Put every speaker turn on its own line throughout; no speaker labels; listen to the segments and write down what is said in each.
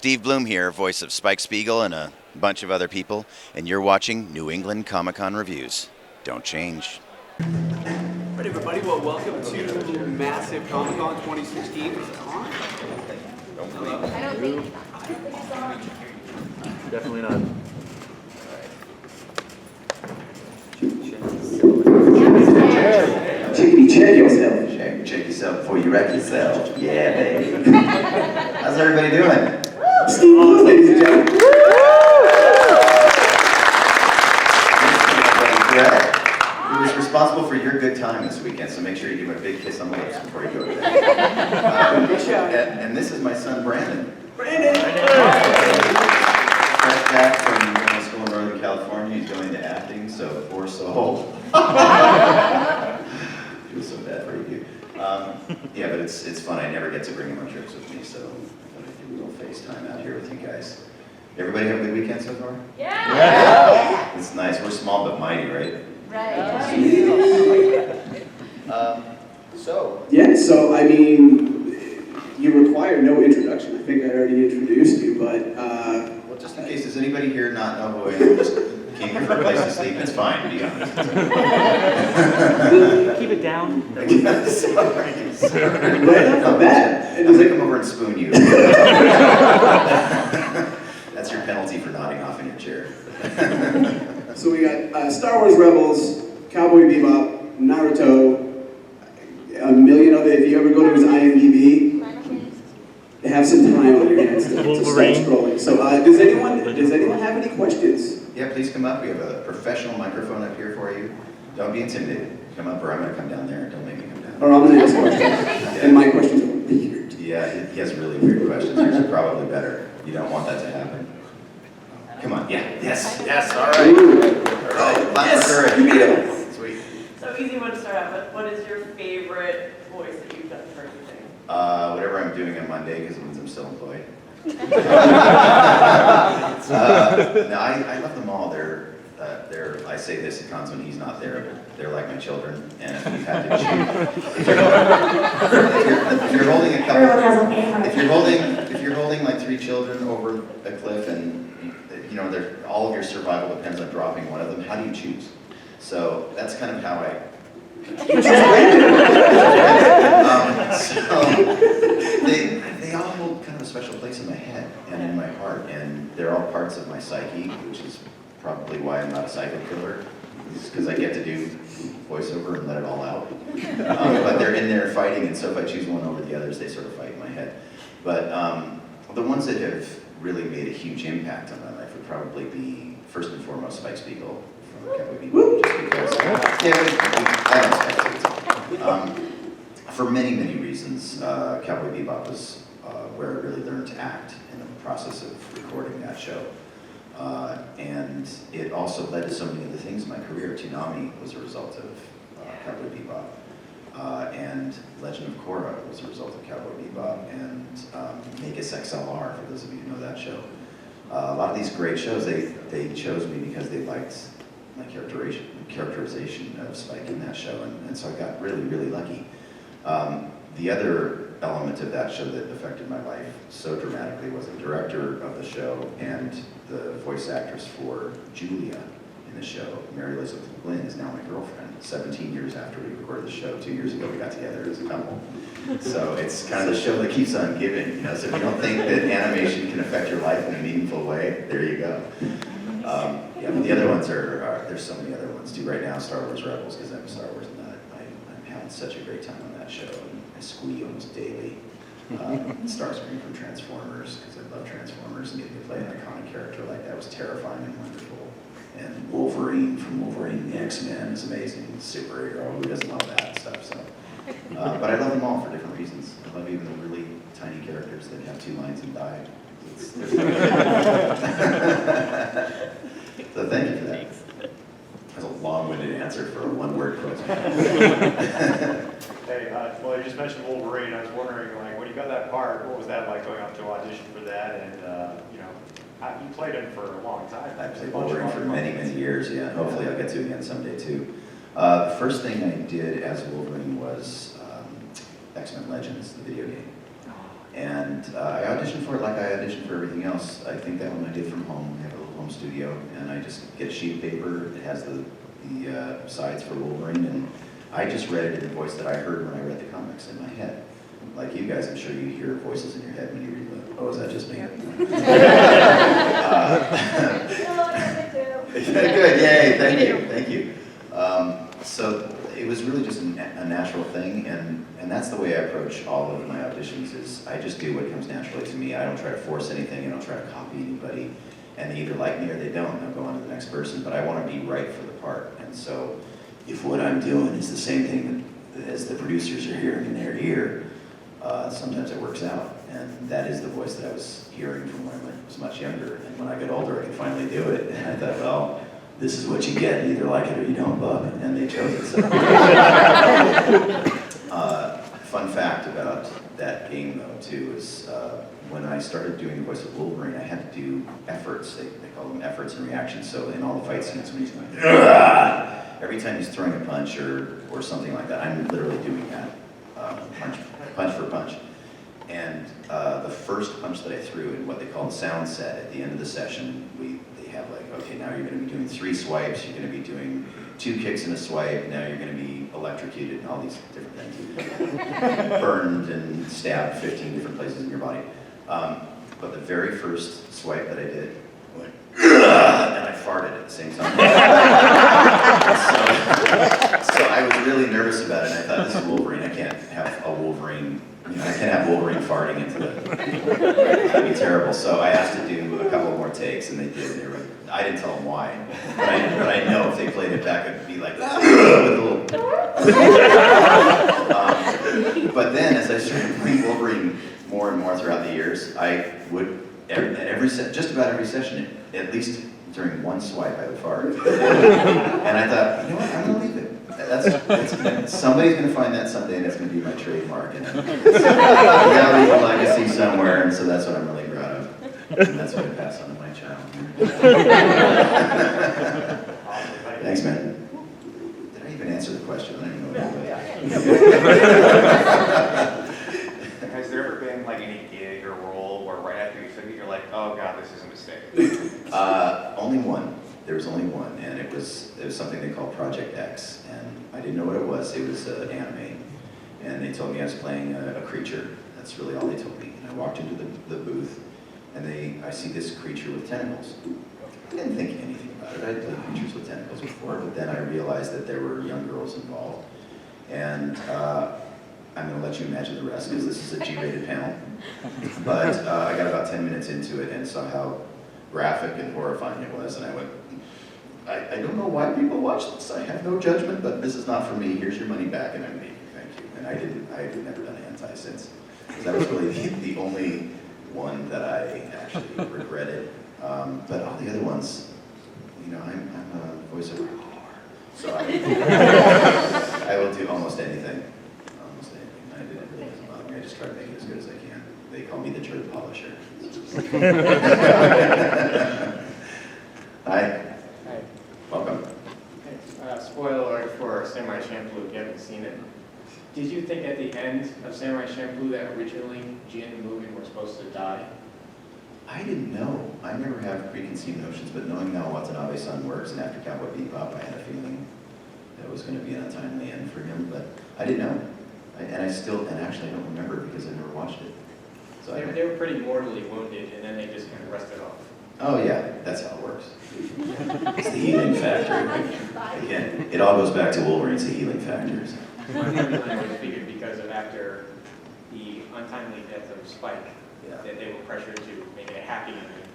Steve Blum here, voice of Spike Spiegel and a bunch of other people, and you're watching New England Comic-Con Reviews. Don't change.
All right, everybody, well, welcome to Massive Comic-Con 2016. Is it on?
I don't think
Definitely not.
Check yourself.
Check yourself before you wreck yourself. Yeah, baby. How's everybody doing?
Steve Blum, ladies and gentlemen.
He was responsible for your good time this weekend, so make sure you give him a big kiss on the lips before you go to bed. And this is my son, Brandon. Fresh back from school in Northern California, he's going to acting, so poor soul. Feel so bad for you. Yeah, but it's fun. I never get to bring him on trips with me, so I'm going to do a little FaceTime out here with you guys. Everybody have a good weekend so far?
Yeah.
It's nice. We're small but mighty, right?
Right.
Yeah, so I mean, you require no introduction. I think I already introduced you, but
Well, just in case, does anybody here not know who I am? Just came here for a place to sleep. It's fine, be honest.
Keep it down.
right off the bat,
I'm gonna come over and spoon you. That's your penalty for nodding off in your chair.
so we got Star Wars Rebels, Cowboy Bebop, Naruto, a million other. If you ever go to his IMDb, have some time on your hands to start scrolling. So does anyone have any questions?
Yeah, please come up. We have a professional microphone up here for you. Don't be intimidated. Come up, or I'm gonna come down there. Don't make me come down.
Or I'm gonna ask questions, and my questions are weird.
Yeah, he has really weird questions. Yours are probably better. You don't want that to happen. Come on. Yeah. Yes. All right.
Ooh.
All right.
Yes,
Courage.
you beat him.
Sweet.
So easy one to start out, but what is your favorite voice that you've done for anything?
Whatever I'm doing on Monday, because it means I'm still employed. No, I love them all. They're. I say this at cons when he's not there, but they're like my children. And if you've had to choose, if you're holding a couple, if you're holding like 3 children over a cliff, and you know, all of your survival depends on dropping one of them. How do you choose? So that's kind of how I. So they all hold kind of a special place in my head and in my heart, and they're all parts of my psyche, which is probably why I'm not a psycho killer, because I get to do voiceover and let it all out. But they're in there fighting, and so if I choose one over the others, they sort of fight in my head. But the ones that have really made a huge impact on my life would probably be, first and foremost, Spike Spiegel from Cowboy Bebop, just because, I love Spike Spiegel. For many, many reasons, Cowboy Bebop was where I really learned to act in the process of recording that show. And it also led to so many other things in my career. Toonami was a result of Cowboy Bebop. And Legend of Korra was a result of Cowboy Bebop. And Magus XLR, for those of you who know that show. A lot of these great shows, they chose me because they liked my characterization of Spike in that show. And so I got really, really lucky. The other element of that show that affected my life so dramatically was the director of the show and the voice actress for Julia in the show. Mary Elizabeth Glynn is now my girlfriend. 17 years after we recorded the show, 2 years ago we got together as a couple. So it's kind of the show that keeps on giving, you know. So if you don't think that animation can affect your life in a meaningful way, there you go. Yeah, but the other ones there's so many other ones too. Right now, Star Wars Rebels, because I'm a Star Wars nut. I'm having such a great time on that show, and I squee almost daily. Starscream from Transformers, because I love Transformers, and getting to play an iconic character like that was terrifying and wonderful. And Wolverine from Wolverine the X-Men is amazing. Superhero, who doesn't love that stuff? So, but I love them all for different reasons. I love even the really tiny characters that have 2 lines and die. So thank you for that. That's a long-winded answer for a one-word question.
Hey, well, you just mentioned Wolverine. I was wondering, like, when you got that part, what was that like going up to audition for that? And, you know, you played him for a long time.
I played Wolverine for many, many years, yeah. Hopefully I'll get to again someday, too. The first thing I did as Wolverine was X-Men Legends, the video game. And I auditioned for it like I auditioned for everything else. I think that one I did from home. I have a little home studio, and I just get a sheet of paper. It has the sides for Wolverine, and I just read it in the voice that I heard when I read the comics in my head. Like you guys, I'm sure you hear voices in your head when you read them. Oh, is that just me? Good, yay, thank you. So it was really just a natural thing, and that's the way I approach all of my auditions is I just do what comes naturally to me. I don't try to force anything, I don't try to copy anybody, and they either like me or they don't, and I'll go on to the next person, but I want to be right for the part. And so if what I'm doing is the same thing as the producers are hearing in their ear, sometimes it works out. And that is the voice that I was hearing from when I was much younger. And when I got older, I could finally do it. And I thought, well, this is what you get. You either like it or you don't, bub. And they chose it. So. Fun fact about that game, though, too, is when I started doing the voice of Wolverine, I had to do efforts. They call them efforts and reactions. So in all the fight scenes, when he's going, every time he's throwing a punch or something like that, I'm literally doing that, punch for punch. And the first punch that I threw in what they call the sound set at the end of the session, they have like, okay, now you're going to be doing 3 swipes, you're going to be doing 2 kicks and a swipe, now you're going to be electrocuted and all these different things. Burned and stabbed 15 different places in your body. But the very first swipe that I did, I went, and I farted at the same time. so I was really nervous about it, and I thought, this is Wolverine, I can't have a Wolverine, I can't have Wolverine farting into the, that'd be terrible. So I asked to do a couple more takes, and they did. I didn't tell them why, but I know if they played it back, it'd be like, with a little. But then, as I started playing Wolverine more and more throughout the years, I would, just about every session, at least during one swipe, I would fart. And I thought, you know what, I'm gonna leave it. Somebody's going to find that someday, and it's going to be my trademark. And it's gotta leave a legacy somewhere, and so that's what I'm really proud of. And that's what I pass on to my child. Thanks, man. Did I even answer the question? I don't even know what
Has there ever been like any gig or role where right after you took it, you're like, oh god, this is a mistake?
Only one. There was only one, and it was something they called Project X, and I didn't know what it was. It was an anime, and they told me I was playing a creature. That's really all they told me. And I walked into the booth, and I see this creature with tentacles. I didn't think anything about it. I'd played creatures with tentacles before, but then I realized that there were young girls involved, and I'm going to let you imagine the rest, because this is a G-rated panel. But I got about 10 minutes into it and saw how graphic and horrifying it was, and I went, I don't know why people watch this. I have no judgment, but this is not for me. Here's your money back, and I'm leaving. Thank you. And I had never done hentai since. That was really the only one that I actually regretted. But all the other ones, I'm a voiceover whore, so I will do almost anything. Almost anything. It really doesn't bother me. I just try to make it as good as I can. They call me the turd polisher. Hi.
Hi.
Welcome.
Spoiler alert for Samurai Champloo if you haven't seen it. Did you think at the end of Samurai Champloo that originally Jin and Mugen were supposed to die?
I didn't know. I never have preconceived notions, but knowing how Watanabe-san works, and after Cowboy Bebop, I had a feeling that it was going to be an untimely end for him, but I didn't know. And actually I don't remember because I never watched it. So
They were pretty mortally wounded, and then they just kind of rested off.
Oh yeah, that's how it works. It's the healing factor. Again, it all goes back to Wolverine, it's the healing factors.
I would figured because of after the untimely death of Spike,
Yeah.
that they were pressured to make it a happy ending.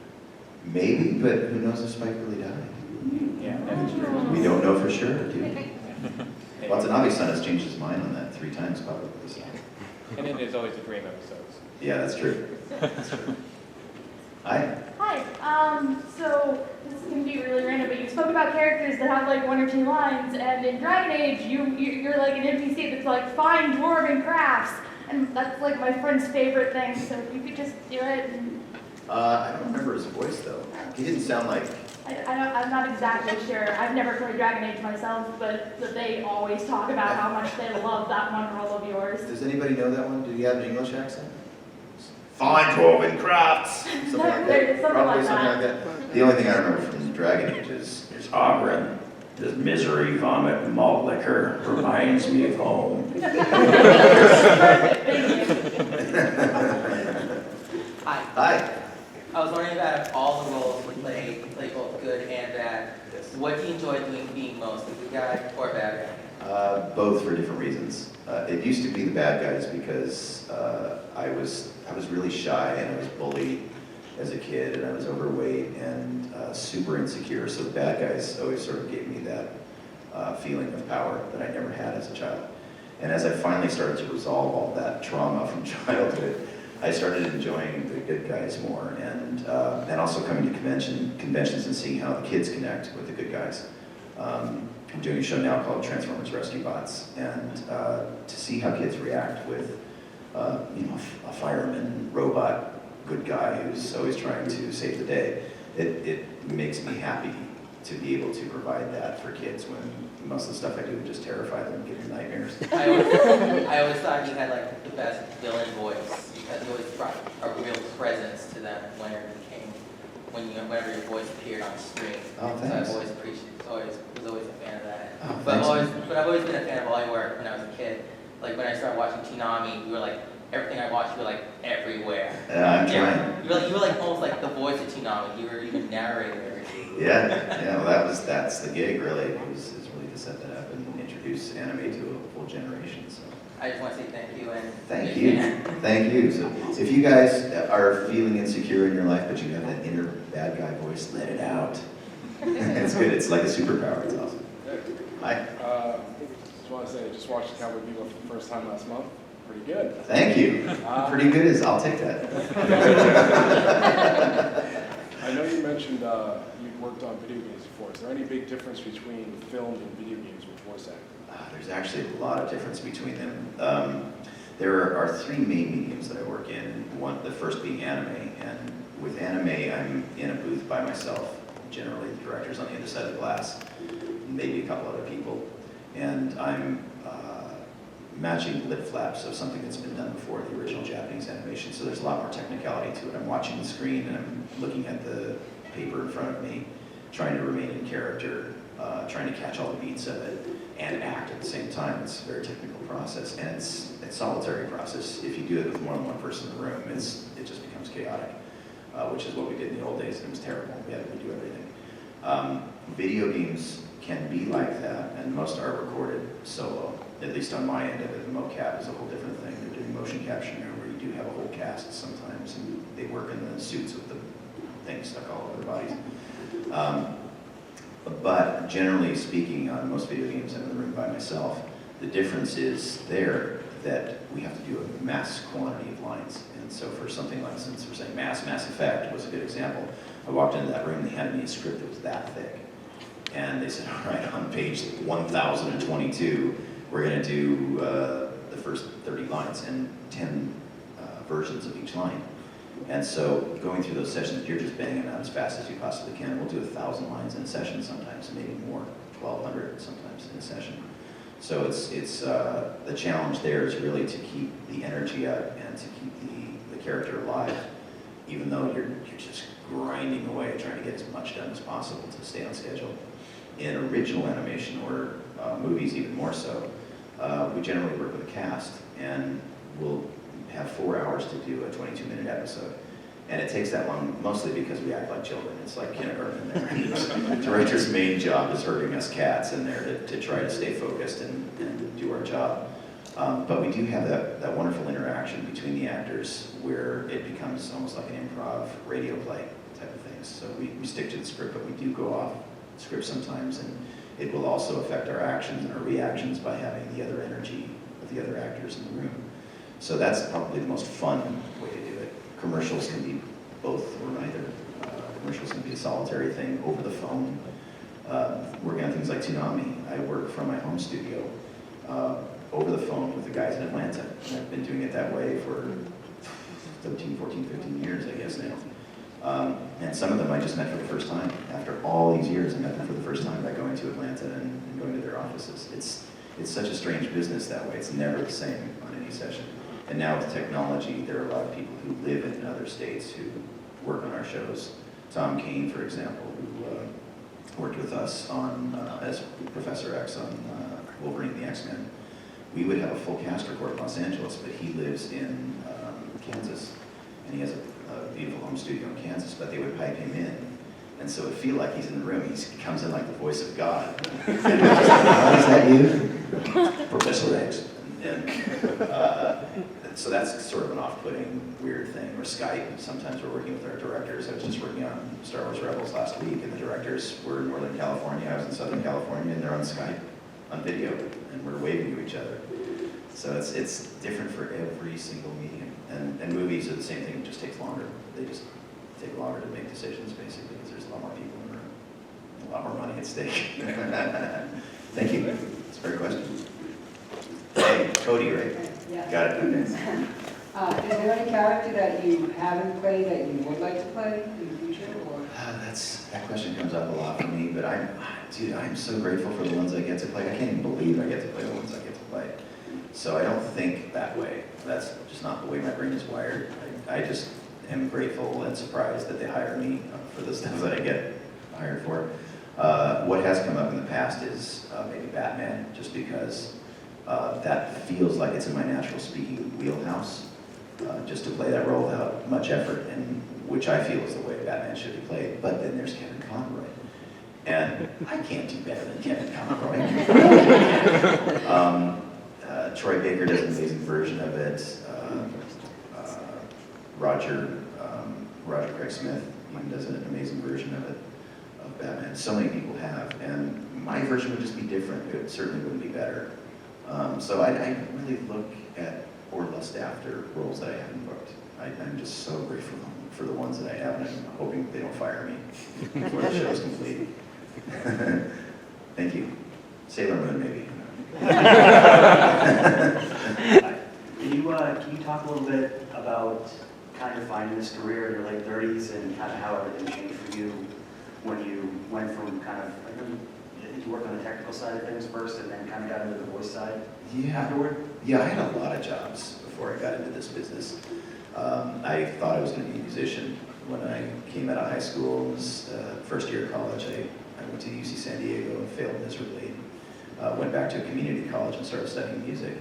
Maybe, but who knows if Spike really died?
Yeah, that's true.
We don't know for sure, do we? Watanabe-san has changed his mind on that 3 times publicly. So.
And then there's always the dream episodes.
Yeah, that's true. That's true. Hi.
Hi. So this is gonna be really random, but you spoke about characters that have like 1 or 2 lines, and in Dragon Age, you're like an NPC that's like fine dwarven crafts, and that's like my friend's favorite thing. So if you could just do it. And
I don't remember his voice though. He didn't sound like.
I'm not exactly sure. I've never played Dragon Age myself, but they always talk about how much they love that one role of yours.
Does anybody know that one? Did he have an English accent? Fine dwarven crafts. Something like
There it
that.
is, something
Probably
like
something
that.
like that. The only thing I remember from Dragon Age is Ogren. This misery vomit malt liquor reminds me of home.
Perfect, thank you.
Hi.
Hi.
I was wondering about all the roles you play both good and bad. What do you enjoy doing being most, the good guy or bad guy?
Both for different reasons. It used to be the bad guys because I was really shy and I was bullied as a kid and I was overweight and super insecure. So the bad guys always sort of gave me that feeling of power that I never had as a child. And as I finally started to resolve all that trauma from childhood, I started enjoying the good guys more, and also coming to conventions and seeing how the kids connect with the good guys. I'm doing a show now called Transformers Rescue Bots, and to see how kids react with, a fireman, robot, good guy who's always trying to save the day, it makes me happy to be able to provide that for kids when most of the stuff I do would just terrify them and give them nightmares.
I always thought you had like the best villain voice because you always brought a real presence to them whenever your voice appeared on screen.
Oh,
So
thanks.
I've always appreciated, was always a fan of that.
Oh,
But
thanks.
I've always been a fan of all your work when I was a kid. Like when I started watching Toonami, you were like, everything I watched, you were like everywhere.
I'm trying.
You were like almost like the voice of Toonami. You were even narrating everything.
Yeah, well, that's the gig, really. It was really to set that up and introduce anime to a full generation. So
I just want to say thank you and
thank you. So if you guys are feeling insecure in your life, but you have that inner bad guy voice, let it out. It's good. It's like a superpower. It's awesome. Hi.
Just want to say, I just watched Cowboy Bebop for the first time last month. Pretty good.
Thank you. Pretty good is. I'll take that.
I know you mentioned you've worked on video games before. Is there any big difference between film and video games with voice acting?
There's actually a lot of difference between them. There are three main mediums that I work in. The first being anime, and with anime, I'm in a booth by myself. Generally, the director's on the other side of the glass, maybe a couple other people, and I'm matching lip flaps of something that's been done before, the original Japanese animation. So there's a lot more technicality to it. I'm watching the screen and I'm looking at the paper in front of me, trying to remain in character, trying to catch all the beats of it, and act at the same time. It's a very technical process, and it's a solitary process. If you do it with more than one person in the room, it just becomes chaotic, which is what we did in the old days, and it was terrible. We had to redo everything. Video games can be like that, and most are recorded solo. At least on my end of it, the mocap is a whole different thing. They're doing motion capture now, where you do have a whole cast sometimes, and they work in the suits with the things stuck all over their bodies. But generally speaking, on most video games, I'm in the room by myself. The difference is there that we have to do a mass quantity of lines. And so for something like, since we're saying Mass Effect was a good example, I walked into that room, they handed me a script that was that thick. And they said, all right, on page 1022, we're going to do the first 30 lines and 10 versions of each line. And so going through those sessions, you're just banging out as fast as you possibly can. We'll do 1,000 lines in a session sometimes, maybe more, 1,200 sometimes in a session. So it's the challenge there is really to keep the energy up and to keep the character alive, even though you're just grinding away trying to get as much done as possible to stay on schedule. In original animation, or movies even more so, we generally work with a cast, and we'll have 4 hours to do a 22-minute episode. And it takes that long, mostly because we act like children. It's like kindergarten in there. The director's main job is herding us cats in there to try to stay focused and do our job. But we do have that wonderful interaction between the actors where it becomes almost like an improv radio play type of things. So we stick to the script, but we do go off script sometimes, and it will also affect our actions and our reactions by having the other energy of the other actors in the room. So that's probably the most fun way to do it. Commercials can be both or neither. Commercials can be a solitary thing over the phone. Working on things like Toonami, I work from my home studio over the phone with the guys in Atlanta. And I've been doing it that way for 13, 14, 15 years, I guess now. And some of them I just met for the first time. After all these years, I met them for the first time by going to Atlanta and going to their offices. It's such a strange business that way. It's never the same on any session. And now with technology, there are a lot of people who live in other states who work on our shows. Tom Kane, for example, who worked with us on as Professor X on Wolverine and the X-Men. We would have a full cast record in Los Angeles, but he lives in Kansas, and he has a beautiful home studio in Kansas, but they would pipe him in. And so it would feel like he's in the room. He comes in like the voice of God. And is that you? Professor X. And so that's sort of an off-putting, weird thing. Or Skype. Sometimes we're working with our directors. I was just working on Star Wars Rebels last week, and the directors were in Northern California. I was in Southern California, and they're on Skype, on video, and we're waving to each other. So it's different for every single medium. And movies are the same thing. It just takes longer. They just take longer to make decisions, basically, because there's a lot more people in the room, a lot more money at stake. Thank you. That's a great question. Hey, Cody, right?
Yeah.
Got it. Okay.
Is there any character that you haven't played that you would like to play in the future, or?
That question comes up a lot for me, but I'm so grateful for the ones I get to play. I can't even believe I get to play the ones I get to play. So I don't think that way. That's just not the way my brain is wired. I just am grateful and surprised that they hire me for the stuff that I get hired for. What has come up in the past is maybe Batman, just because that feels like it's in my natural speaking wheelhouse, just to play that role without much effort, and which I feel is the way Batman should be played. But then there's Kevin Conroy, and I can't do better than Kevin Conroy. Troy Baker does an amazing version of it. Roger Craig Smith even does an amazing version of it, of Batman. So many people have, and my version would just be different. It certainly wouldn't be better. So I really look at or lust after roles that I haven't booked. I'm just so grateful for the ones that I have, and I'm hoping they don't fire me before the show's complete. Thank you. Sailor Moon, maybe.
Can you talk a little bit about kind of finding this career in your late 30s and kind of how everything changed for you when you went from kind of, I think you worked on the technical side of things first and then kind of got into the voice side afterward?
Yeah, I had a lot of jobs before I got into this business. I thought I was going to be a musician when I came out of high school. It was first year of college. I went to UC San Diego and failed miserably. Went back to a community college and started studying music.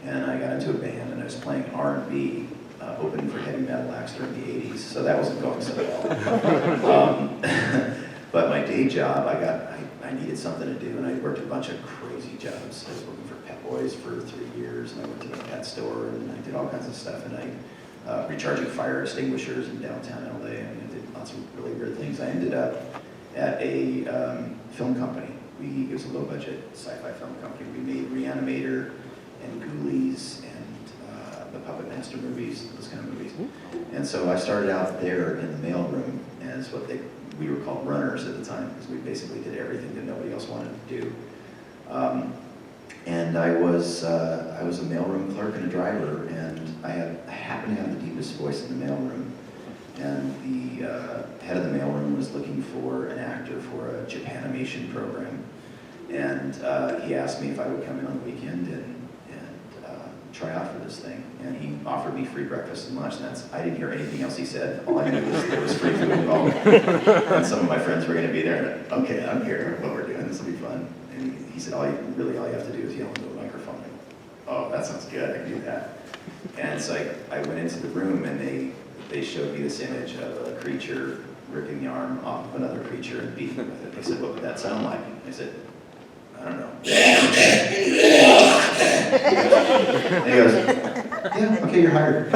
And I got into a band, and I was playing R&B, opening for heavy metal acts during the 80s, so that wasn't going so well. But my day job, I needed something to do, and I worked a bunch of crazy jobs. I was working for Pet Boys for 3 years, and I went to the pet store, and I did all kinds of stuff, and I recharging fire extinguishers in downtown LA. I mean, I did lots of really weird things. I ended up at a film company. It was a low-budget sci-fi film company. We made Reanimator and Ghoulies and the Puppet Master movies, those kind of movies. And so I started out there in the mailroom as we were called runners at the time, because we basically did everything that nobody else wanted to do. And I was a mailroom clerk and a driver, and I happened to have the deepest voice in the mailroom. And the head of the mailroom was looking for an actor for a Japanimation program. And he asked me if I would come in on the weekend and try out for this thing. And he offered me free breakfast and lunch. I didn't hear anything else he said. All I knew was there was free food involved. And some of my friends were going to be there. And okay, I'm here. What we're doing, this will be fun. And he said, all you have to do is yell into a microphone. Oh, that sounds good. I can do that. And so I went into the room, and they showed me this image of a creature ripping the arm off of another creature and beating it with it. They said, what would that sound like? I said, I don't know. And he goes, yeah, okay, you're hired.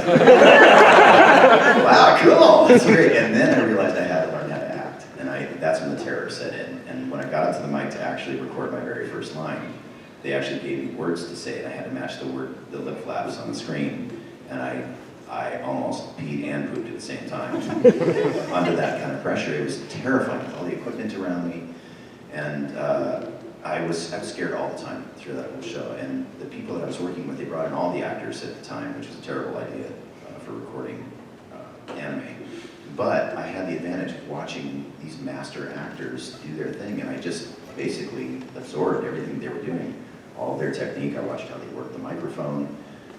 Wow, cool, that's great. And then I realized I had to learn how to act. And that's when the terror set in. And when I got up to the mic to actually record my very first line, they actually gave me words to say, and I had to match the lip flaps on the screen. And I almost peed and pooped at the same time under that kind of pressure. It was terrifying with all the equipment around me. And I was scared all the time through that whole show. And the people that I was working with, they brought in all the actors at the time, which was a terrible idea for recording anime. But I had the advantage of watching these master actors do their thing, and I just basically absorbed everything they were doing, all of their technique. I watched how they worked the microphone.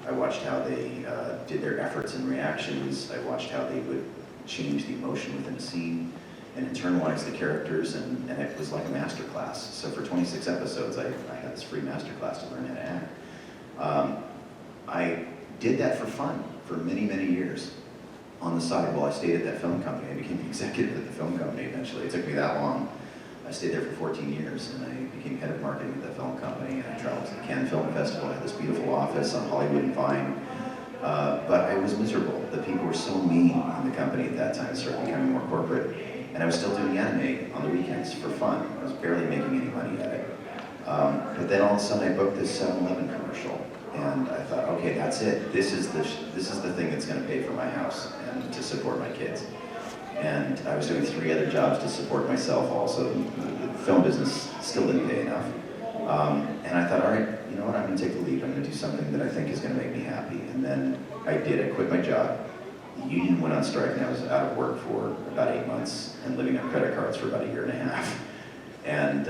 I watched how they did their efforts and reactions. I watched how they would change the emotion within a scene and internalize the characters, and it was like a master class. So for 26 episodes, I had this free master class to learn how to act. I did that for fun for many, many years. On the side, while I stayed at that film company, I became the executive at the film company eventually. It took me that long. I stayed there for 14 years, and I became head of marketing at the film company, and I traveled to the Cannes Film Festival. I had this beautiful office on Hollywood and Vine, but I was miserable. The people were so mean in the company at that time. It started becoming more corporate, and I was still doing anime on the weekends for fun. I was barely making any money at it. But then all of a sudden, I booked this 7-Eleven commercial, and I thought, okay, that's it. This is the thing that's going to pay for my house and to support my kids. And I was doing 3 other jobs to support myself also. The film business still didn't pay enough. And I thought, all right, you know what, I'm going to take the lead. I'm going to do something that I think is going to make me happy. And then I did. I quit my job. The union went on strike, and I was out of work for about 8 months and living on credit cards for about 1.5 years. And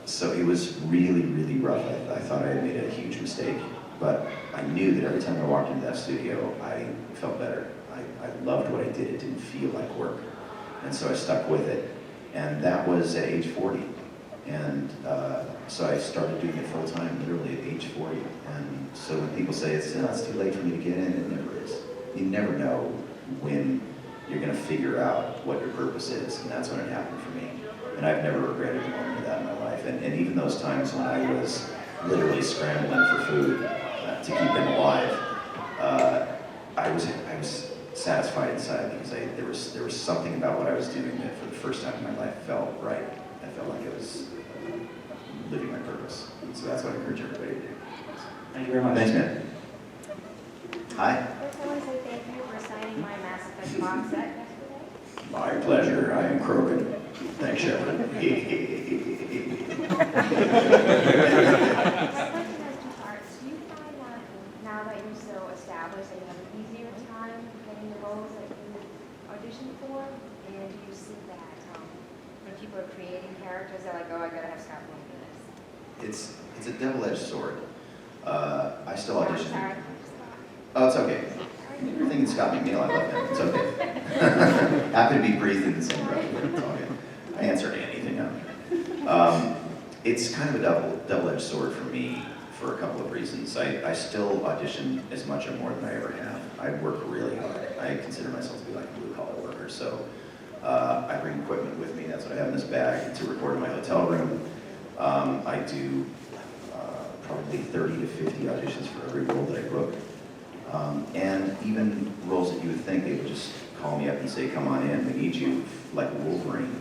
so it was really, really rough. I thought I had made a huge mistake. But I knew that every time I walked into that studio, I felt better. I loved what I did. It didn't feel like work. And so I stuck with it. And that was at age 40. And so I started doing it full time, literally at age 40. And so when people say it's too late for me to get in, it never is. You never know when you're going to figure out what your purpose is. And that's when it happened for me. And I've never regretted a moment of that in my life. And even those times when I was literally scrambling for food to keep them alive, I was satisfied inside because there was something about what I was doing that for the first time in my life felt right. I felt like I was living my purpose. So that's what I encourage everybody to do.
Thank you very much.
Thanks, man. Hi.
First, I want to say thank you for signing my Mass Effect box set yesterday.
My pleasure. I am Krogan. Thanks, Shepard.
My question has 2 parts. Do you find that now that you're so established that you have an easier time getting the roles that you auditioned for? And do you see that when people are creating characters, they're like, oh, I gotta have Scott Blum for this?
It's a double-edged sword. I still audition.
Sorry.
Oh, it's okay. You're thinking Scott McNeil. I love him. It's okay. Happy to be breathed in the same breath. It's all good. I answer to anything out there. It's kind of a double-edged sword for me for a couple of reasons. I still audition as much or more than I ever have. I work really hard. I consider myself to be like a blue-collar worker. So I bring equipment with me. That's what I have in this bag to record in my hotel room. I do probably 30 to 50 auditions for every role that I book. And even roles that you would think they would just call me up and say, come on in, we need you, like Wolverine.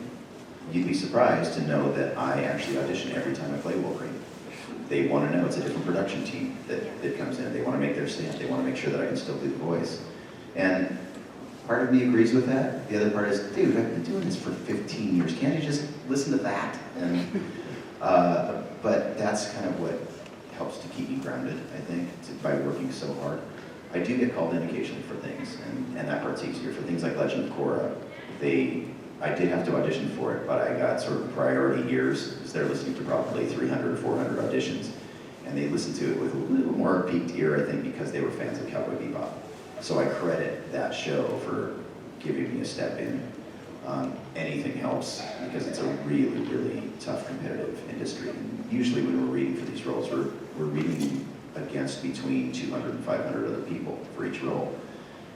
You'd be surprised to know that I actually audition every time I play Wolverine. They want to know it's a different production team that comes in. They want to make their stamp. They want to make sure that I can still do the voice. And part of me agrees with that. The other part is, dude, I've been doing this for 15 years. Can't you just listen to that? And, but that's kind of what helps to keep me grounded, I think, by working so hard. I do get called in occasionally for things, and that part's easier. For things like Legend of Korra, I did have to audition for it, but I got sort of priority ears, because they're listening to probably 300 or 400 auditions, and they listened to it with a little more peaked ear, I think, because they were fans of Cowboy Bebop. So I credit that show for giving me a step in. Anything helps, because it's a really, really tough competitive industry. And usually when we're reading for these roles, we're reading against between 200 and 500 other people for each role.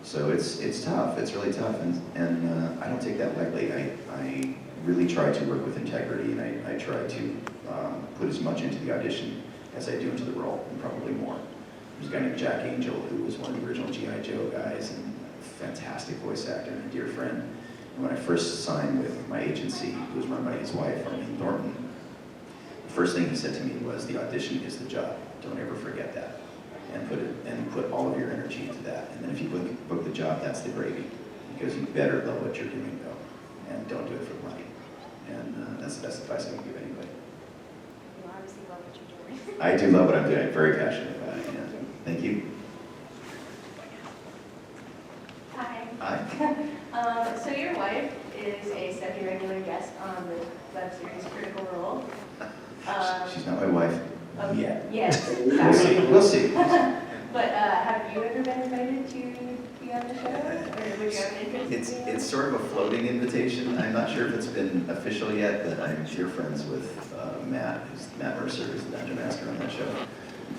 So it's tough, it's really tough, and I don't take that lightly. I really try to work with integrity, and I try to put as much into the audition as I do into the role, and probably more. There's a guy named Jack Angel, who was one of the original G.I. Joe guys, and a fantastic voice actor and a dear friend. And when I first signed with my agency, who was run by his wife, Arlene Thornton, the first thing he said to me was, the audition is the job. Don't ever forget that. And put all of your energy into that. And then if you book the job, that's the gravy. Because you better love what you're doing, though. And don't do it for the money. And that's the best advice I can give anybody.
You obviously love what you're doing.
I do love what I'm doing. I'm very passionate about it. Yeah. Thank you.
Hi. So your wife is a semi-regular guest on the web series Critical Role.
She's not my wife yet.
Yes.
We'll see. We'll see.
But have you ever been invited to be on the show? Or would you have an interest in
It's
being on
it's sort of a floating invitation. I'm not sure if it's been official yet, but I'm dear friends with Matt Mercer, who's the Dungeon Master on that show.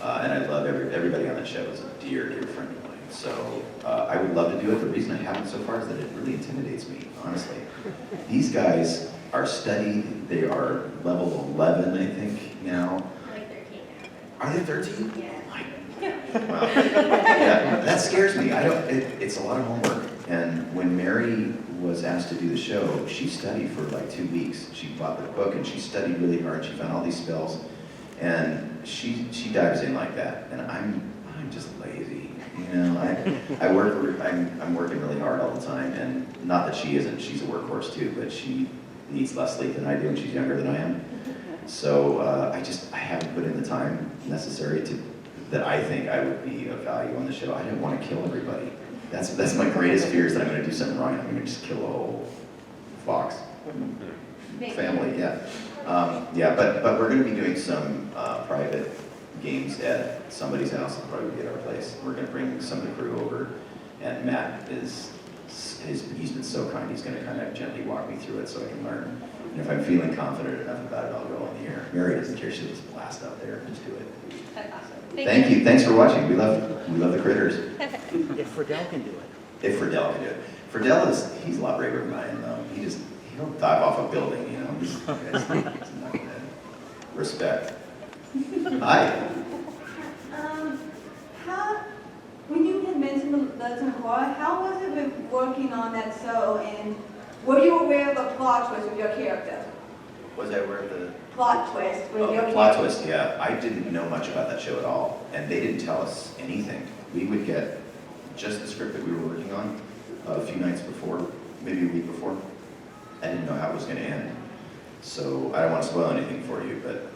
And I love everybody on that show is a dear, dear friend of mine. So I would love to do it. The reason I haven't so far is that it really intimidates me, honestly. These guys are studied. They are level 11, I think, now.
like 13 now?
Are they 13?
Yeah.
Wow. Yeah, that scares me. It's a lot of homework. And when Mary was asked to do the show, she studied for like 2 weeks. She bought the book and she studied really hard. She found all these spells. And she dives in like that. And I'm just lazy. You know, I'm working really hard all the time. And not that she isn't. She's a workhorse too, but she needs less sleep than I do and she's younger than I am. So I haven't put in the time necessary that I think I would be of value on the show. I didn't want to kill everybody. That's my greatest fear is that I'm going to do something wrong and I'm going to just kill a whole fox family. Yeah, but we're going to be doing some private games at somebody's house. It'll probably be at our place. We're going to bring some of the crew over, and Matt he's been so kind. He's going to kind of gently walk me through it so I can learn. And if I'm feeling confident enough about it, I'll go on the air. Mary doesn't care. She'll just blast out there and just do it.
That's awesome.
Thank you. Thanks for watching. We love the critters.
If Friedel can do it.
If Friedel can do it. Friedel he's a lot braver than I am though. He'll dive off a building, you know. He's not gonna respect. Hi.
When you had mentioned the Legend of Horror, how was it with working on that show, and were you aware of the plot twist with your character?
Was I aware of the
Plot twist with your
the plot
character?
twist? Yeah, I didn't know much about that show at all, and they didn't tell us anything. We would get just the script that we were working on a few nights before, maybe a week before. I didn't know how it was going to end, so I don't want to spoil anything for you, but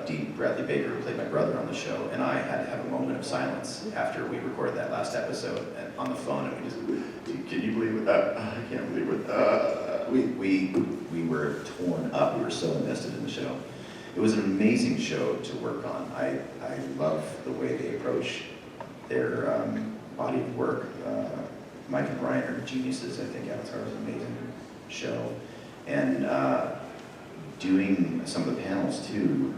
Dean Bradley Baker, who played my brother on the show, and I had to have a moment of silence after we recorded that last episode and on the phone, and we just, can you believe it? I can't believe it. We were torn up. We were so invested in the show. It was an amazing show to work on. I love the way they approach their body of work. Mike and Brian are geniuses. I think Avatar was an amazing show. And doing some of the panels too,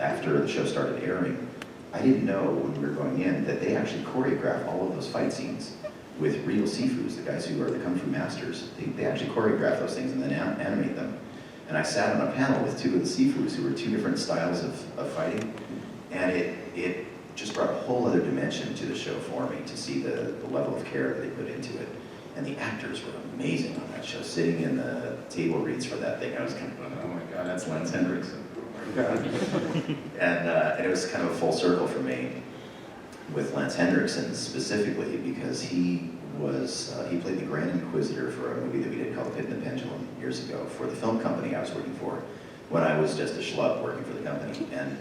after the show started airing, I didn't know when we were going in that they actually choreograph all of those fight scenes with real Sifus, the guys who are the Kung Fu masters. They actually choreograph those things and then animate them. And I sat on a panel with two of the Sifus who were two different styles of fighting, and it just brought a whole other dimension to the show for me to see the level of care that they put into it. And the actors were amazing on that show. Sitting in the table reads for that thing, I was kind of going, oh my God, that's Lance Hendrickson. And it was kind of a full circle for me with Lance Hendrickson specifically because he played the Grand Inquisitor for a movie that we did called Pit and the Pendulum years ago for the film company I was working for when I was just a schlub working for the company. And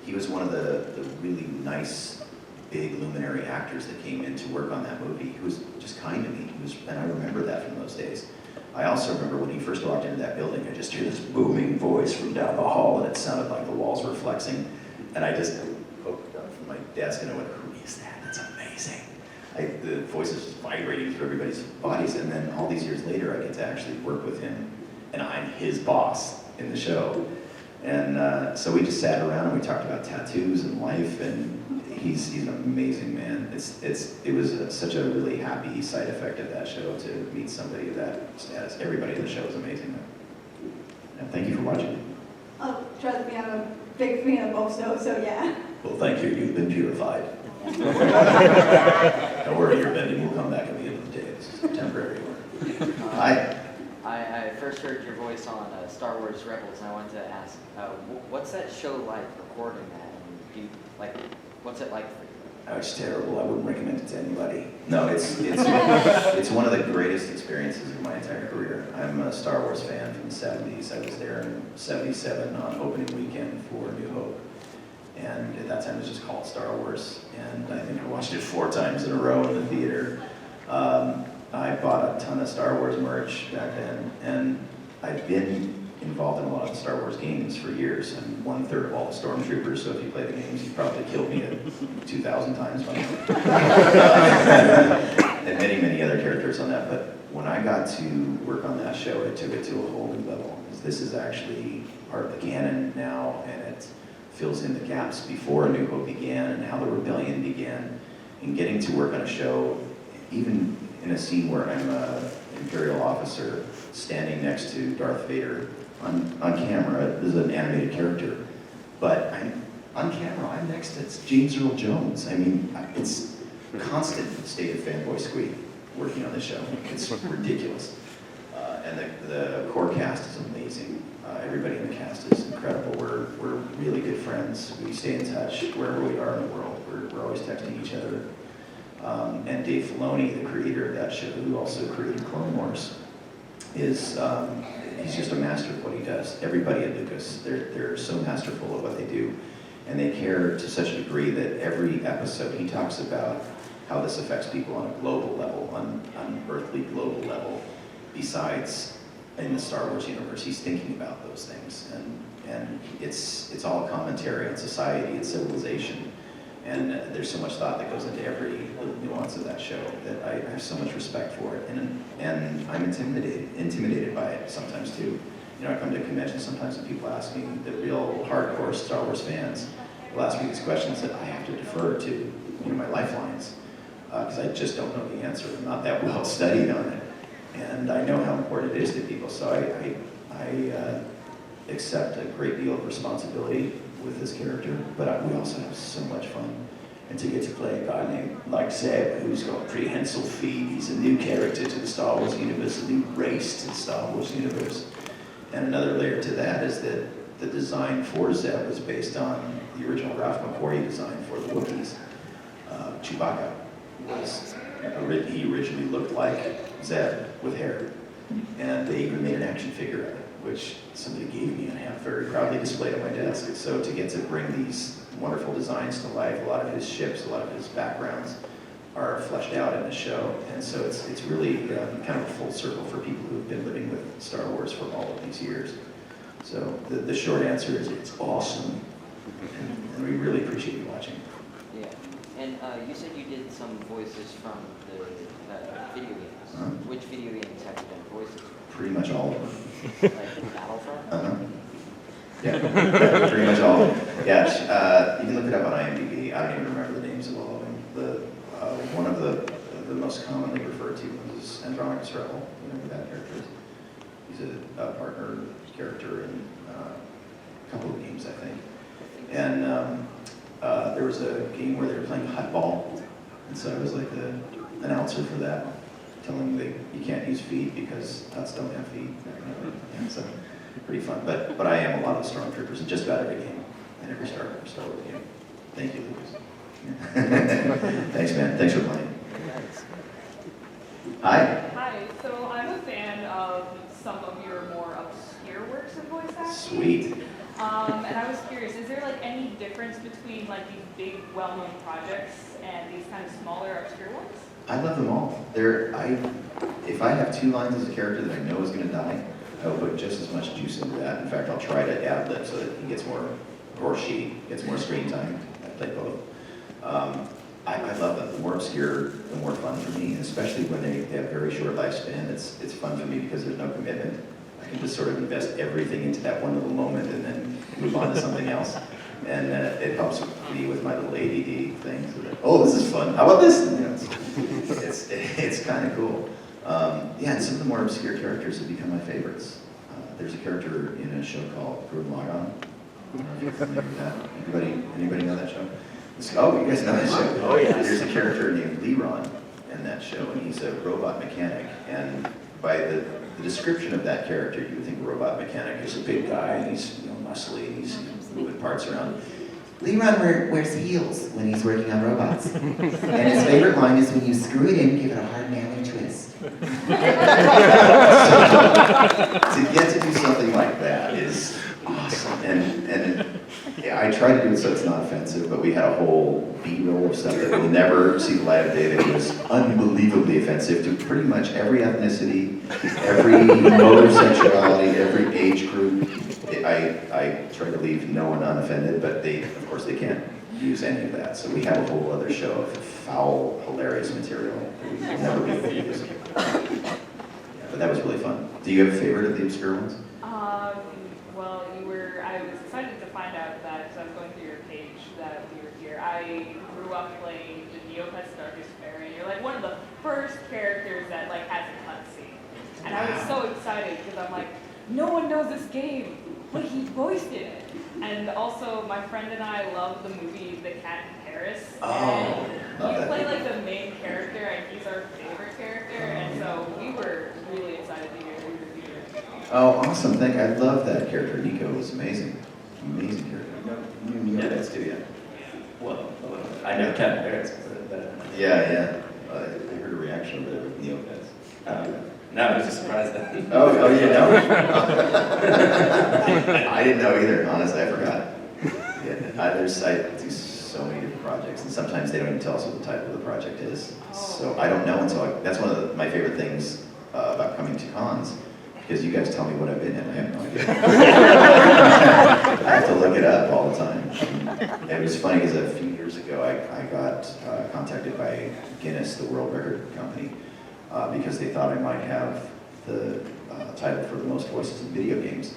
he was one of the really nice, big luminary actors that came in to work on that movie. He was just kind to me. And I remember that from those days. I also remember when he first walked into that building, I just hear this booming voice from down the hall, and it sounded like the walls were flexing. And I just poked up from my desk and I went, who is that? That's amazing. The voice is just vibrating through everybody's bodies. And then all these years later, I get to actually work with him, and I'm his boss in the show. And so we just sat around and we talked about tattoos and life, and he's an amazing man. It was such a really happy side effect of that show to meet somebody of that status. Everybody in the show is amazing. And thank you for watching.
Oh, trust me, I'm a big fan of both shows, so yeah.
Well, thank you. You've been purified. Don't worry, your bending will come back at the end of the day. This is temporary. Hi.
I first heard your voice on Star Wars Rebels, and I wanted to ask, what's that show like recording that? And what's it like for you?
Oh, it's terrible. I wouldn't recommend it to anybody. No, it's one of the greatest experiences of my entire career. I'm a Star Wars fan from the 70s. I was there in 77 on opening weekend for New Hope. And at that time it was just called Star Wars. And I think I watched it 4 times in a row in the theater. I bought a ton of Star Wars merch back then. And I've been involved in a lot of the Star Wars games for years, and 1/3 of all the stormtroopers, so if you play the games, you probably killed me 2,000 times by now. And many, many other characters on that, but when I got to work on that show, it took it to a whole new level. This is actually part of the canon now, and it fills in the gaps before A New Hope began and how the rebellion began. And getting to work on a show, even in a scene where I'm an Imperial officer standing next to Darth Vader on camera, this is an animated character, but on camera, I'm next to James Earl Jones. I mean, it's a constant state of fanboy squeak working on this show. It's ridiculous. And the core cast is amazing. Everybody in the cast is incredible. We're really good friends. We stay in touch wherever we are in the world. We're always texting each other. And Dave Filoni, the creator of that show, who also created Clone Wars, he's just a master of what he does. Everybody at Lucas, they're so masterful at what they do. And they care to such a degree that every episode he talks about how this affects people on a global level, on earthly global level. Besides, in the Star Wars universe, he's thinking about those things, and it's all a commentary on society and civilization, and there's so much thought that goes into every little nuance of that show that I have so much respect for it, and I'm intimidated by it sometimes too. You know, I come to conventions sometimes and people ask me, the real hardcore Star Wars fans will ask me these questions that I have to defer to, my lifelines, because I just don't know the answer. I'm not that well studied on it. And I know how important it is to people, so I accept a great deal of responsibility with this character, but we also have so much fun. And to get to play a guy named like Zeb, who's got a prehensile feet, he's a new character to the Star Wars universe, a new race to the Star Wars universe. And another layer to that is that the design for Zeb was based on the original Ralph McQuarrie design for the Wookiees. Chewbacca he originally looked like Zeb with hair, and they even made an action figure of it, which somebody gave me and I have very proudly displayed on my desk. So to get to bring these wonderful designs to life, a lot of his ships, a lot of his backgrounds are fleshed out in the show, and so it's really kind of a full circle for people who have been living with Star Wars for all of these years. So the short answer is it's awesome, and we really appreciate you watching.
Yeah, and you said you did some voices from the video games. Which video games have you done voices from?
Pretty much all of them.
Like Battlefront?
Yeah, pretty much all of them. Yeah, you can look it up on IMDb. I don't even remember the names of all of them. One of the most commonly referred to was Andronicus Rebel. You know who that character is? He's a partner character in a couple of games, I think. And there was a game where they were playing hotball, and so I was like the announcer for that, telling them you can't use feet because huts don't have feet. Yeah, so pretty fun. But I am a lot of the Stormtroopers in just about every game and every Star Wars game. Thank you, Lucas. Thanks, man. Thanks for playing. Hi.
Hi. So I'm a fan of some of your more obscure works in voice acting.
Sweet.
And I was curious, is there like any difference between like these big, well-known projects and these kind of smaller, obscure ones?
I love them all. If I have 2 lines as a character that I know is going to die, I will put just as much juice into that. In fact, I'll try to ad-lib so that he gets more, or she gets more screen time. I play both. I love them. The more obscure, the more fun for me, and especially when they have very short lifespan. It's fun for me because there's no commitment. I can just sort of invest everything into that one little moment and then move on to something else. And it helps me with my little ADD thing. So that, oh, this is fun. How about this? You know, it's kind of cool. Yeah, and some of the more obscure characters have become my favorites. There's a character in a show called Gurren Lagann. I don't know if you're familiar with that. Anybody know that show? Oh, you guys know that show?
Oh, yes.
There's a character named Leron in that show, and he's a robot mechanic. And by the description of that character, you would think a robot mechanic is a big guy, and he's muscly, and he's moving parts around. Leron wears heels when he's working on robots. And his favorite line is, when you screw it in, give it a hard manly twist. So, to get to do something like that is awesome. And yeah, I try to do it so it's not offensive, but we had a whole B-roll of stuff that will never see the light of day that was unbelievably offensive to pretty much every ethnicity, every mode of sexuality, every age group. I try to leave no one unoffended, but of course, they can't use any of that. So we have a whole other show of foul, hilarious material that we will never be able to use. Yeah, but that was really fun. Do you have a favorite of the obscure ones?
Well, I was excited to find out that, because I was going through your page, that you were here. I grew up playing the Neopets Darkest Fairy, and you're like one of the first characters that like has a cutscene. And I was so excited because I'm like, no one knows this game, but he voiced it. And also, my friend and I love the movie The Cat in Paris.
Oh,
and you play like the main character, and he's our favorite character, and so we were really excited to hear you were here.
Oh, awesome. I love that character. Nico was amazing. Amazing character. You knew Neopets too, yeah?
Well, I know Cat Parrots, but
Yeah. I heard a reaction over there with Neopets.
no, I was just surprised that.
Oh, you know? I didn't know either, honestly, I forgot. Yeah, I do so many different projects, and sometimes they don't even tell us what the title of the project is. So I don't know until that's one of my favorite things about coming to cons, because you guys tell me what I've been in. I have no idea. I have to look it up all the time. And it was funny because a few years ago I got contacted by Guinness, the world record company, because they thought I might have the title for the most voices in video games.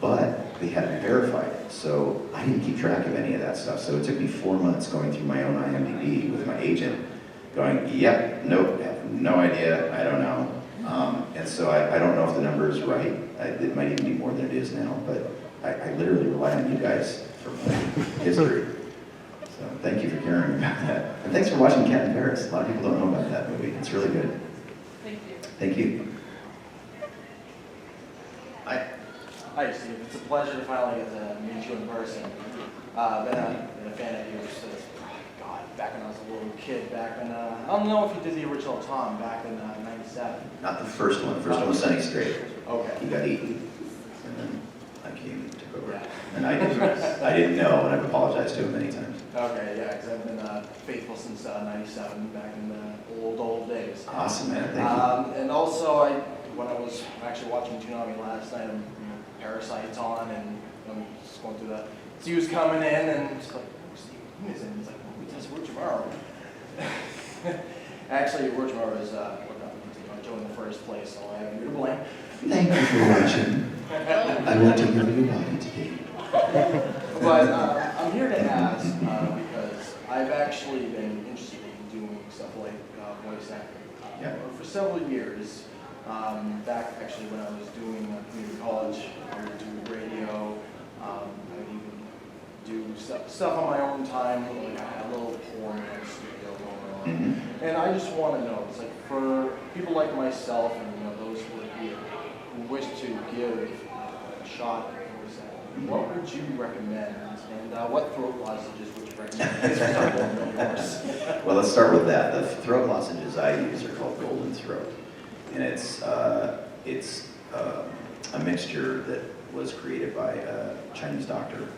But they hadn't verified it, so I didn't keep track of any of that stuff. So it took me 4 months going through my own IMDb with my agent, going, yep, nope, have no idea, I don't know. And so I don't know if the number is right. It might even be more than it is now, but I literally rely on you guys for my history. So thank you for caring about that. And thanks for watching Cat in Paris. A lot of people don't know about that movie. It's really good.
Thank you.
Thank you.
Hi, Steve. It's a pleasure to finally get to meet you in person. Been a fan of yours since, God, back when I was a little kid, back in, I don't know if you did the original Tom back in '97.
Not the first one. The first one was Sunny Straight.
Okay.
He got eaten, and then I came and took over. And I didn't know, and I've apologized to him many times.
Okay, yeah, because I've been faithful since '97, back in the old days.
Awesome, man. Thank you.
And also, when I was actually watching Toonami last night, Parasite's on, and I'm just going through the. So he was coming in, and it's like, Steve Blum is in. He's like, who does Orochimaru? Actually, Orochimaru is Joe in the first place, so I have you to blame.
Thank you for watching. I want to give you a body today.
But I'm here to ask because I've actually been interested in doing stuff like voice acting for several years. Back actually when I was doing community college, I would do radio. I would even do stuff on my own time. Like I had a little poem studio going on. And I just want to know, it's like for people like myself and those who are here who wish to give a shot at voice acting, what would you recommend? And what throat lozenges would you recommend?
Well, let's start with that. The throat lozenges I use are called Golden Throat. And it's a mixture that was created by a Chinese doctor.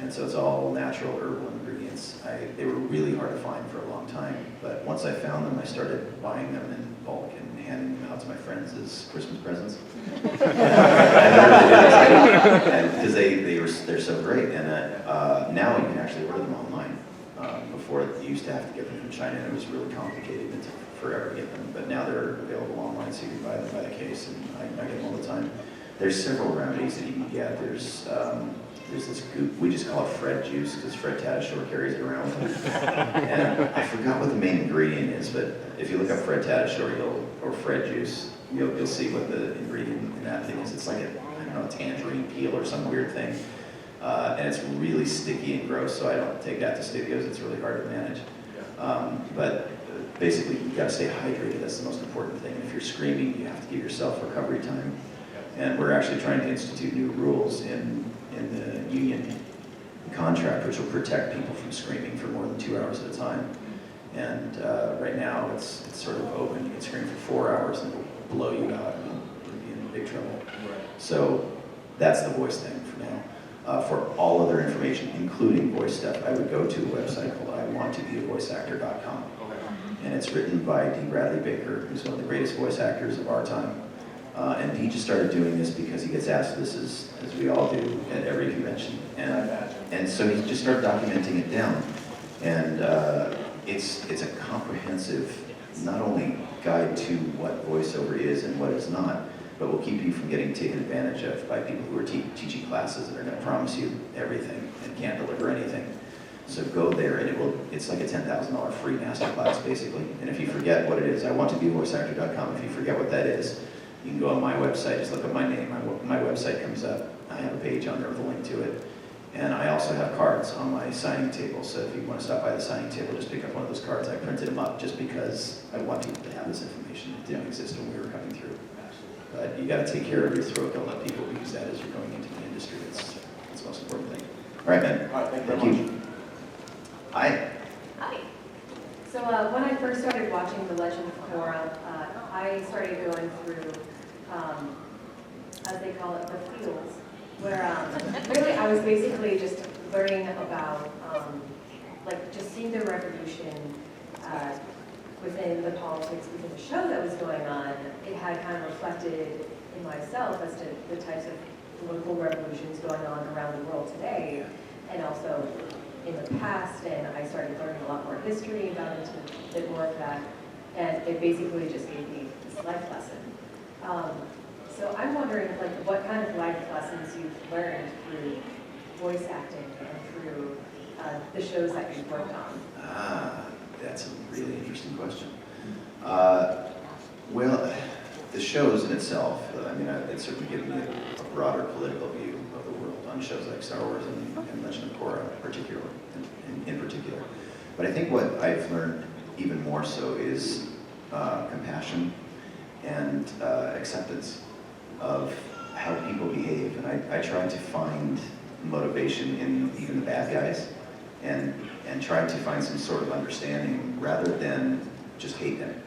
And so it's all natural herbal ingredients. They were really hard to find for a long time. But once I found them, I started buying them in bulk and handing them out to my friends as Christmas presents. Because they're so great. And now you can actually order them online. Before you used to have to get them from China, and it was really complicated. It took forever to get them, but now they're available online, so you can buy them by the case, and I get them all the time. There's several remedies that you can get. There's this goop, we just call it Fred juice, because Fred Tatasciore carries it around with him. And I forgot what the main ingredient is, but if you look up Fred Tatasciore or Fred juice, you'll see what the ingredient in that thing is. It's like a tangerine peel or some weird thing. And it's really sticky and gross, so I don't take that to studios. It's really hard to manage. But basically, you've got to stay hydrated. That's the most important thing. If you're screaming, you have to give yourself recovery time. And we're actually trying to institute new rules in the union contract, which will protect people from screaming for more than 2 hours at a time. And right now, it's sort of open. You can scream for 4 hours, and it'll blow you out, and you'll be in big trouble. So that's the voice thing for now. For all other information, including voice stuff, I would go to a website called iwanttobeavoiceactor.com. And it's written by D. Bradley Baker, who's one of the greatest voice actors of our time. And he just started doing this because he gets asked this, as we all do, at every convention. And so he just started documenting it down. And it's a comprehensive, not only guide to what voiceover is and what is not, but will keep you from getting taken advantage of by people who are teaching classes that are going to promise you everything and can't deliver anything. So go there, and it's like a $10,000 free masterclass, basically. And if you forget what it is, iwanttobeavoiceactor.com, if you forget what that is, you can go on my website, just look up my name, my website comes up. I have a page on there with a link to it. And I also have cards on my signing table, so if you want to stop by the signing table, just pick up one of those cards. I printed them up just because I want people to have this information. It didn't exist when we were coming through. But you got to take care of your throat. Don't let people use that as you're going into the industry. It's the most important thing. All right, man.
All right, thank you very much.
Hi.
Hi. So when I first started watching The Legend of Korra, I started going through, as they call it, the fields, where really I was basically just learning about, like just seeing the revolution within the politics, within the show that was going on. It had kind of reflected in myself as to the types of political revolutions going on around the world today, and also in the past, and I started learning a lot more history, got into a bit more of that, and it basically just gave me this life lesson. So I'm wondering, like, what kind of life lessons you've learned through voice acting and through the shows that you've worked on?
That's a really interesting question. Well, the shows in itself, I mean, it's certainly given me a broader political view of the world on shows like Star Wars and Legend of Korra in particular. But I think what I've learned even more so is compassion and acceptance of how people behave. And I try to find motivation in even the bad guys and try to find some sort of understanding rather than just hate them.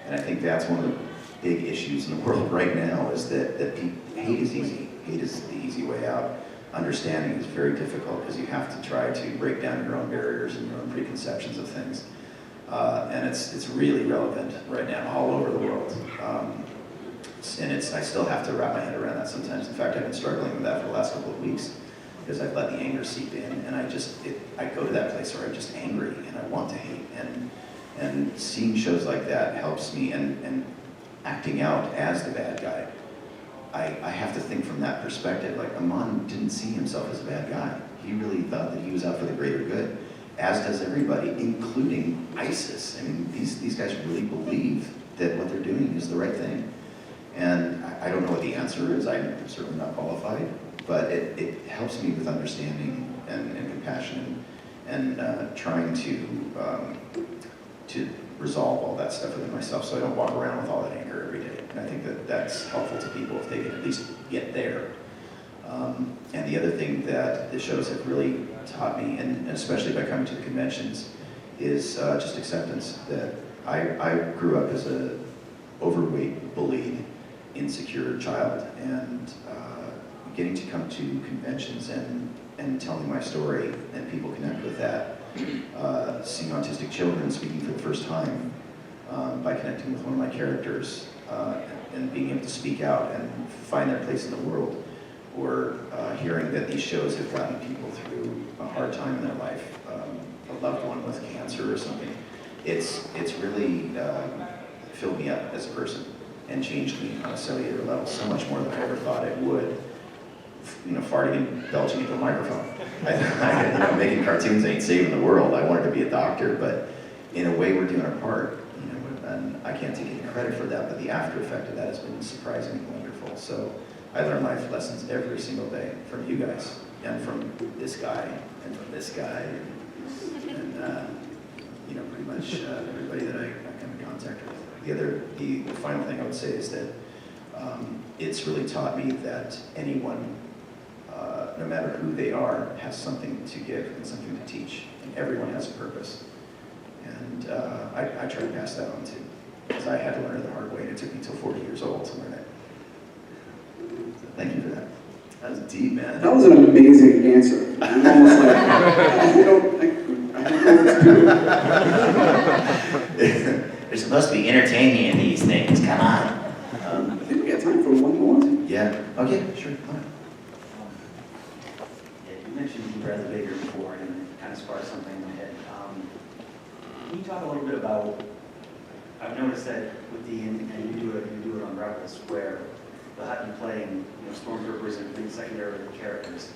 And I think that's one of the big issues in the world right now is that hate is easy. Hate is the easy way out. Understanding is very difficult because you have to try to break down your own barriers and your own preconceptions of things. And it's really relevant right now all over the world. And I still have to wrap my head around that sometimes. In fact, I've been struggling with that for the last couple of weeks because I've let the anger seep in, and I go to that place where I'm just angry and I want to hate. And seeing shows like that helps me, and acting out as the bad guy. I have to think from that perspective. Like, Amon didn't see himself as a bad guy. He really thought that he was out for the greater good, as does everybody, including ISIS. I mean, these guys really believe that what they're doing is the right thing. And I don't know what the answer is. I'm certainly not qualified, but it helps me with understanding and compassion and trying to resolve all that stuff within myself so I don't walk around with all that anger every day. And I think that that's helpful to people if they can at least get there. And the other thing that the shows have really taught me, and especially by coming to the conventions, is just acceptance. That I grew up as a overweight, bullied, insecure child, and getting to come to conventions and telling my story, and people connect with that. Seeing autistic children speaking for the first time by connecting with one of my characters and being able to speak out and find their place in the world, or hearing that these shows have gotten people through a hard time in their life, a loved one with cancer or something. It's really filled me up as a person and changed me on a cellular level so much more than I ever thought it would. You know, farting and belching into a microphone. Making cartoons ain't saving the world. I wanted to be a doctor, but in a way we're doing our part. You know, and I can't take any credit for that, but the after effect of that has been surprisingly wonderful. So I learn life lessons every single day from you guys, and from this guy, and from this guy, and you know, pretty much everybody that I come in contact with. The final thing I would say is that it's really taught me that anyone, no matter who they are, has something to give and something to teach, and everyone has a purpose. And I try to pass that on too, because I had to learn it the hard way, and it took me till 40 years old to learn it. So thank you for that. That was deep, man.
That was an amazing answer. I'm almost like, I don't know what to do.
They're supposed to be entertaining in these things. Come on.
I think we got time for one more.
Yeah. Okay, sure. Come on.
Yeah, you mentioned Bradley Baker before, and it kind of sparked something in my head. Can you talk a little bit about, I've noticed that with the, and you do it on Rebels, where you play stormtroopers and things secondary characters.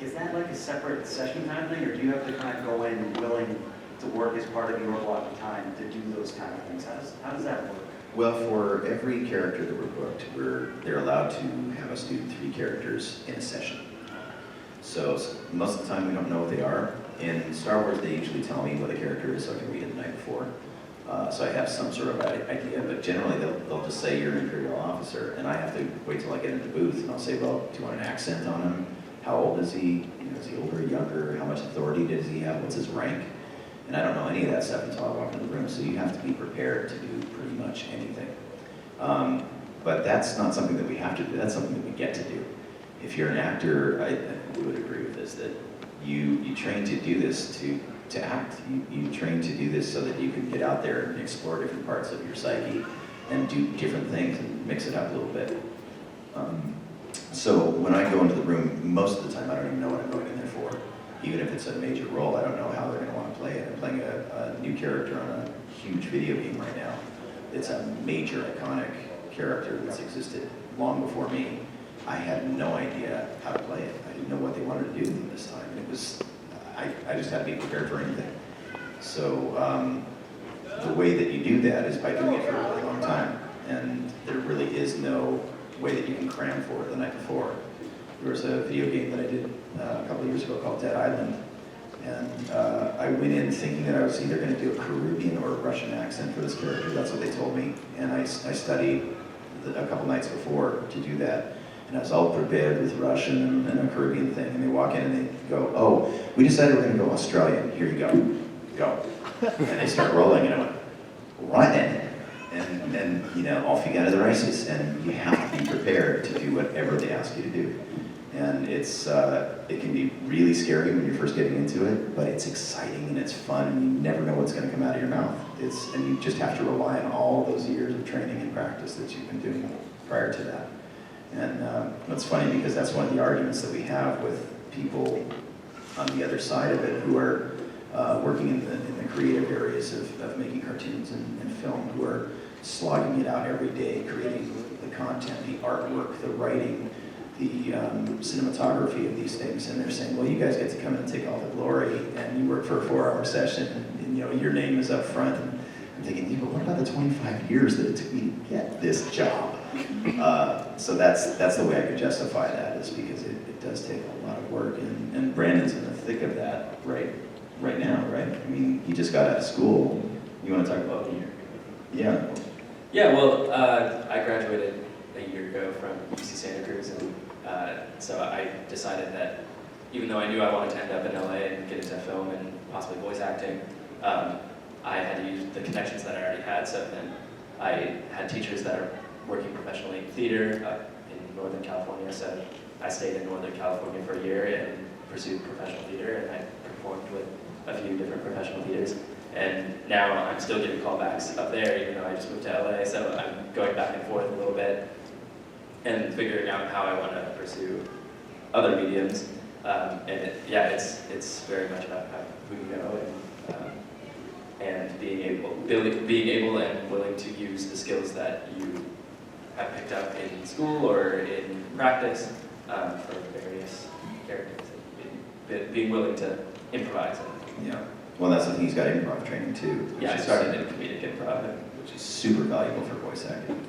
Is that like a separate session kind of thing, or do you have to kind of go in willing to work as part of your block of time to do those kind of things? How does that work?
Well, for every character that we're booked, they're allowed to have us do 3 characters in a session. So most of the time we don't know what they are. In Star Wars, they usually tell me what a character is so I can read it the night before. So I have some sort of idea, but generally they'll just say you're an Imperial officer, and I have to wait till I get into the booth, and I'll say, well, do you want an accent on him? How old is he? Is he older, younger? How much authority does he have? What's his rank? And I don't know any of that stuff until I walk into the room, so you have to be prepared to do pretty much anything. But that's not something that we have to do, that's something that we get to do. If you're an actor, I would agree with this, that you train to do this to act. You train to do this so that you can get out there and explore different parts of your psyche and do different things and mix it up a little bit. So when I go into the room, most of the time I don't even know what I'm going in there for. Even if it's a major role, I don't know how they're going to want to play it. I'm playing a new character on a huge video game right now. It's a major iconic character that's existed long before me. I had no idea how to play it. I didn't know what they wanted to do with me this time. It was, I just had to be prepared for anything. So the way that you do that is by doing it for a really long time. And there really is no way that you can cram for it the night before. There was a video game that I did a couple of years ago called Dead Island. And I went in thinking that I was either going to do a Caribbean or a Russian accent for this character. That's what they told me. And I studied a couple nights before to do that. And I was all prepared with Russian and a Caribbean thing. And they walk in and they go, oh, we decided we're going to go Australian. Here you go. Go. And they start rolling. And I went, right then. And then, off you go to the races. And you have to be prepared to do whatever they ask you to do. And it can be really scary when you're first getting into it, but it's exciting and it's fun, and you never know what's going to come out of your mouth. And you just have to rely on all those years of training and practice that you've been doing prior to that. And it's funny because that's one of the arguments that we have with people on the other side of it who are working in the creative areas of making cartoons and film, who are slogging it out every day, creating the content, the artwork, the writing, the cinematography of these things, and they're saying, well, you guys get to come in and take all the glory, and you work for a 4-hour session, and your name is up front. And I'm thinking, yeah, but what about the 25 years that it took me to get this job? So that's the way I could justify that, is because it does take a lot of work, and Brandon's in the thick of that right now, right? I mean, he just got out of school. You want to talk about it? Yeah.
Yeah, well, I graduated a year ago from UC Santa Cruz, and so I decided that even though I knew I wanted to end up in LA and get into film and possibly voice acting, I had to use the connections that I already had. So then I had teachers that are working professionally in theater in Northern California, so I stayed in Northern California for a year and pursued professional theater, and I performed with a few different professional theaters. And now I'm still getting callbacks up there, even though I just moved to LA, so I'm going back and forth a little bit and figuring out how I want to pursue other mediums. It's very much about who you know and being able and willing to use the skills that you have picked up in school or in practice for various characters. Being willing to improvise.
Yeah. Well, that's the thing. He's got improv training too.
Yeah, I started in comedic improv,
which is super valuable for voice acting.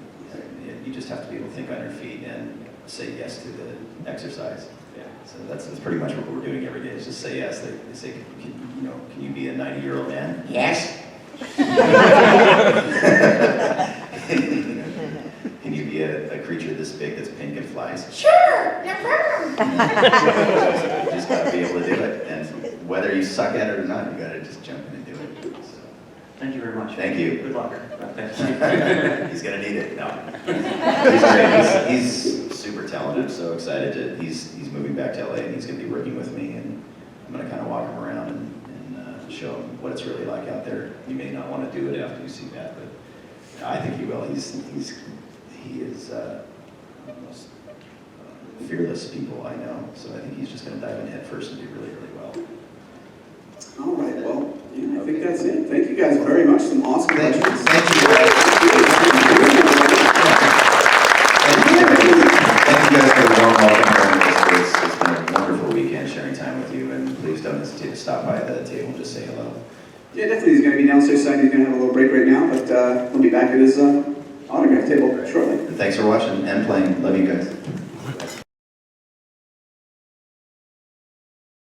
You just have to be able to think on your feet and say yes to the exercise.
Yeah.
So that's pretty much what we're doing every day. Is just say yes. They say, can you be a 90-year-old man? Yes. Can you be a creature this big that's pink and flies? Sure. No problem. You just gotta be able to do it, and whether you suck at it or not, you gotta just jump in and do it. So,
Thank you very much.
Thank you.
Good luck.
Thank you. He's gonna need it. No. He's great. He's super talented. I'm so excited to. He's moving back to LA and he's gonna be working with me, and I'm gonna kind of walk him around and show him what it's really like out there. You may not want to do it after you see that, but I think he will. He is the most fearless people I know. So I think he's just gonna dive in head first and do really, really well.
All right, well, yeah, I think that's it. Thank you guys very much. Some awesome questions.
Thank you guys. Thank you guys for the warm welcome. It's been a wonderful weekend sharing time with you, and please don't hesitate to stop by the table and just say hello.
Yeah, definitely. He's going to be downstairs side. He's going to have a little break right now, but we'll be back at his autograph table shortly.
And thanks for watching and playing. Love you guys.